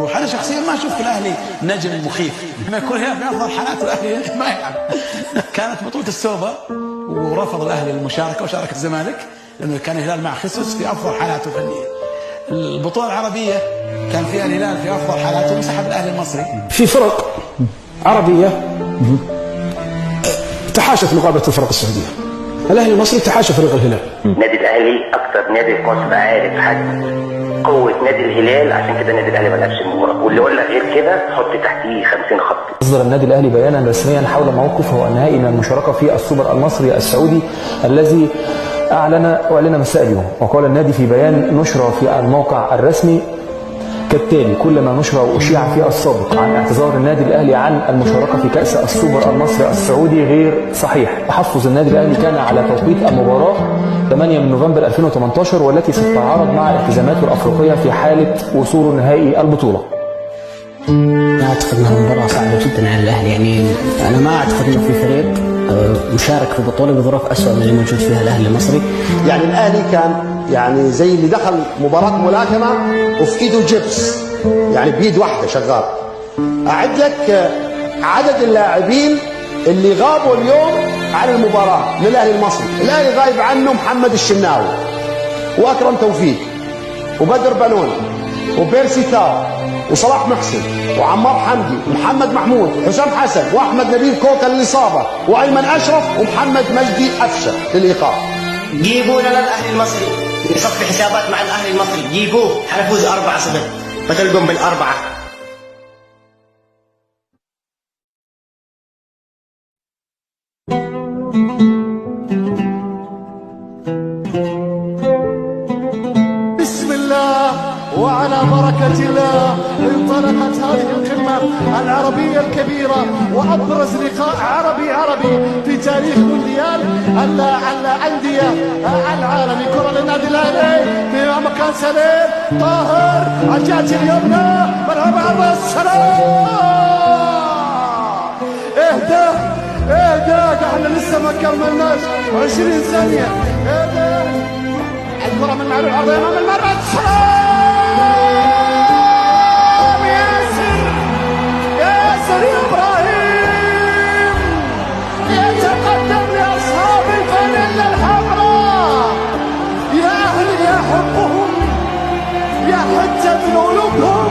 وأنا شخصيا ما أشوف في الأهلي نجم مخيف، لما يكون هنا في أفضل حالات الأهلي ما يلعب. كانت بطولة السوبر ورفض الأهلي المشاركة وشارك الزمالك لأنه كان الهلال مع خصوص في أفضل حالاته الفنية. البطولة العربية كان فيها الهلال في أفضل حالاته وسحب الأهلي المصري. في فرق عربية تحاشت مقابلة الفرق السعودية. الأهلي المصري تحاشى فريق الهلال. نادي الأهلي أكثر نادي في مصر عارف حد قوة نادي الهلال، عشان كده النادي الأهلي ما لعبش المباراة، واللي يقول لك غير كده حط تحتيه 50 خط. أصدر النادي الأهلي بيانا رسميا حول موقفه النهائي من المشاركة في السوبر المصري السعودي الذي أعلن مساء اليوم. وقال النادي في بيان نشر في الموقع الرسمي كالتالي: كل ما نشر وأشيع في السابق عن اعتذار النادي الأهلي عن المشاركة في كأس السوبر المصري السعودي غير صحيح. تحفظ النادي الأهلي كان على توقيت المباراة 8 من نوفمبر 2018 والتي ستتعارض مع الالتزاماته الأفريقية في حالة وصول نهائي البطولة. أعتقد أنها مباراة صعبة جدا على الأهلي، يعني أنا ما أعتقد أنه في فريق مشارك في بطولة بظروف أسوأ من اللي موجود فيها الأهلي المصري. يعني الأهلي كان يعني زي اللي دخل مباراة ملاكمة وفي ايده جبس، يعني بيد واحدة شغال. أعد لك عدد اللاعبين اللي غابوا اليوم عن المباراة للأهلي المصري. الأهلي غايب عنه محمد الشناوي وأكرم توفيق وبدر بنون وبيرسي تاو وصلاح محسن وعمار حمدي ومحمد محمود وحسام حسن واحمد نبيل كوكا للاصابه وايمن اشرف ومحمد مجدي افشه للايقاف. جيبوا لنا الاهلي المصري يصفي حسابات مع الاهلي المصري، جيبوه حنفوز 4-0 فتلقم بالاربعه. وعلى بركة الله انطلقت هذه القمة العربية الكبيرة وأبرز لقاء عربي في تاريخ مونديال الأندية العالمي. كرة للنادي الأهلي في مكان سليم طاهر على الجهة اليمنى ملعب عرض السلام. اهدى احنا لسه ما كملناش 20 ثانية. اهدى الكرة من معلول عرضية أمام المرمى. السلام ياسر يا إبراهيم يتقدم لأصحاب الفانيلا الحمراء. يا أهلي يا حبهم يا حجة قلوبهم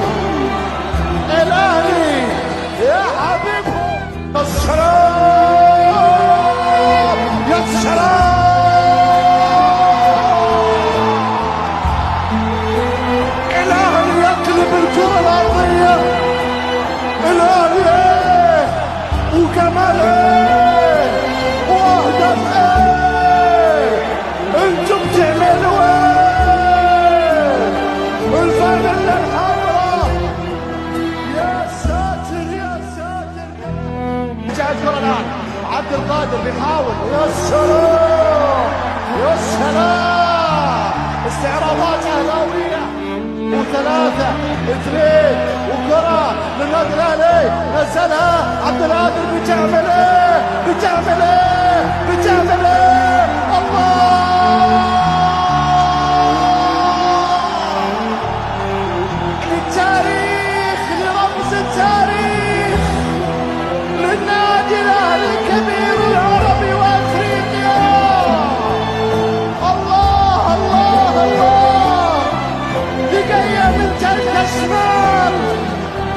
الأهلي يا حبيبهم. السلام يا السلام. الكرة الأرضية الأهلي وكمال وأهداف انتم بتعملوا الفانيلا الحمراء. يا ساتر يا ساتر. جاء الكرة الآن عبد القادر بيحاول. يا سلام يا سلام. استعراضات أهلاوية و3-2 وكرة للنادي الأهلي نزلها عبد القادر. بتعمل ايه الله للتاريخ لرمز التاريخ للنادي الأهلي الكبير العربي وأفريقيا. الله الله الله. دقيقة من ترك الشمال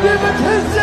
دي بتهز